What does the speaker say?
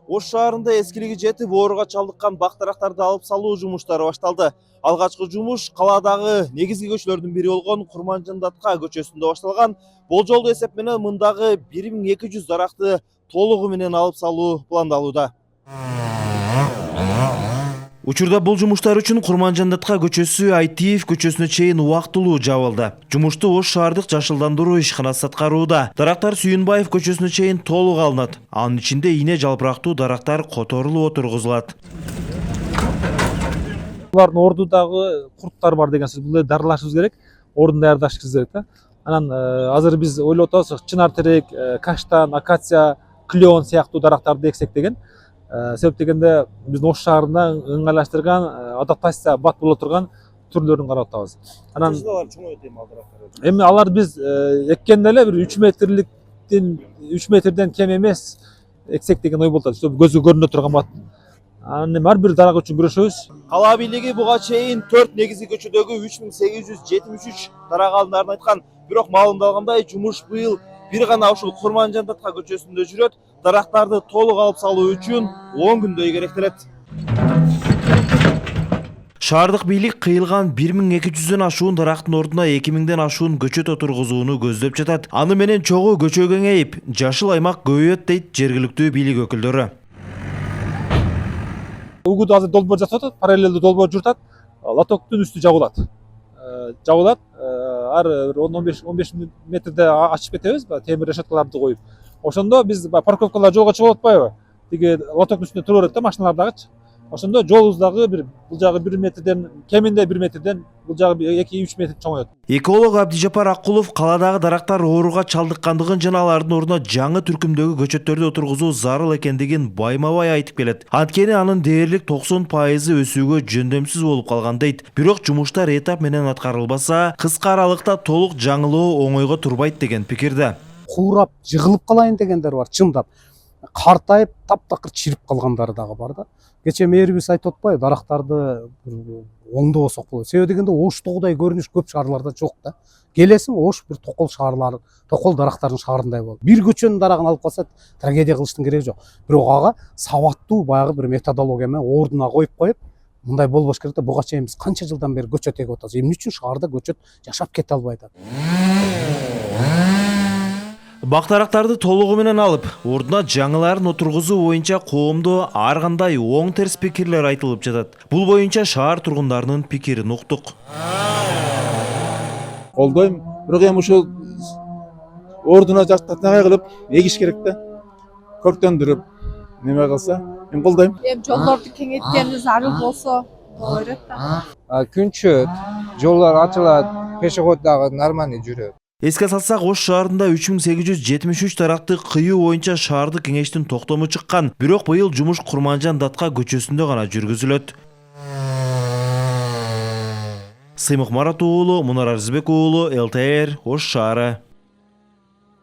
Ош шаарында эскилиги жетип, ооруга чалдыккан бак дарактарды алып салуу жумуштары башталды. Алгачкы жумуш калаадагы негизги көчөлөрдүн бири болгон Курманжандатка көчөсүндө башталган. Болжолдуу эсеп менен мындагы 1200 даракты толугу менен алып салуу пландалууда. Учурда бул жумуштар үчүн Курманжандатка көчөсү Айтиев көчөсүнө чейин убактылуу жабылды. Жумушту Ош шаардык жашылдандыруу ишканасы аткарууда. Дарактар Сүйүнбаев көчөсүнө чейин толук алынат. Анын ичинде ийне жалпырактуу дарактар которулуп отургузулат. Булардын ордудагы курттар бар деген сөз. Бул дарылашыбыз керек, ордун даярдашыбыз керек да. Анан азыр биз ойлоп атабыз, чынар терек, каштан, акация, клеон сыяктуу дарактарды эксек деген. Себеп дегенде биздин Ош шаарында ыңгайлаштырган, адаптация бат боло турган түрлөрүн карап атабыз. Анан эми алар биз эккенде эле бир 3 метрден кем эмес эксек деген ой болуп атат. Көзгө көрүнө турган бат. Анан ар бир дарак үчүн күрөшөбүз. Кала бийлиги буга чейин 4 негизги көчөдөгү 3873 дарак алындырын айткан. Бирок маалымдалгандай, жумуш быйыл бир гана ушул Курманжандатка көчөсүндө жүрөт. Дарактарды толук алып салуу үчүн 10 күндөй керектелет. Шаардык бийлик кыйылган 1200дөн ашуун дарактын ордуна 2000ден ашуун көчөт отургузууну көздөп жатат. Аны менен чогуу көчө кеңейип, жашыл аймак көбөйөт дейт жергиликтүү бийлик өкүлдөрү. Угуду азыр долбоор жасап атат, параллелдүү долбоор жүрүп атат. Лотоктун үстү жабылат. Жабылат. Ар 10-15 метрде ачып кетебиз, темир решеткаларды коюп. Ошондо биз парковкалар жолго чыгып атпайбы? Тиги лотоктун үстүнө тура берет да машиналардагычы. Ошондо жолубуздагы бул жагы 1 метрден, кеминде 1 метрден, бул жагы 2-3 метр чоңойот. Эколог Абдижапар Акулов каладагы дарактар ооруга чалдыккандыгын жана алардын ордуна жаңы түркүмдөгү көчөттөрдү отургузуу зарыл экендигин байма-бай айтып келет. Анткени анын дээрлик 90% өсүүгө жөндөмсүз болуп калган дейт. Бирок жумуштар этап менен аткарылбаса, кыска аралыкта толук жаңылоо оңойго турбайт деген пикирде. Куурап, жыгылып калайын дегендер бар, чындап. Картайып, таптакыр чирип калгандары дагы бар да. Кече мээрибиз айтып атпайбы, дарактарды оңдобосок болот. Себеби дегенде Оштогудай көрүнүш көп шаарларда жок да. Келесиң, Ош бир токол шаарлар, токол дарактардын шаарындай болот. Бир көчөнүн дарагын алып калса, трагедия кылыштын кереги жок. Бирок ага сабаттуу баягы бир методология менен ордуна коюп, мындай болбош керек да. Буга чейин биз канча жылдан бери көчөт эгип атабыз. Эмне үчүн шаарда көчөт жашап кете албай атат? Бак дарактарды толугу менен алып, ордуна жаңыларын отургузуу боюнча коомдо ар кандай оң терс пикирлер айтылып жатат. Бул боюнча шаар тургундарынын пикирин уктук. Колдойм, бирок эми ушул ордуна жактагай кылып эгиш керек да. Көрктөндүрүп, неме кылса, мен колдойм. Эми жолдорду кеңейткени зарыл болсо боло берет да. Күн чыгат, жолдор ачылат, пешеход дагы нормальный жүрөт. Эске салсак, Ош шаарында 3873 даракты кыюу боюнча шаардык кеңештин токтому чыккан. Бирок быйыл жумуш Курманжандатка көчөсүндө гана жүргүзүлөт. Сыймык Марат уулу, Мунар Арзыбек уулу, ЛТР, Ош шаары.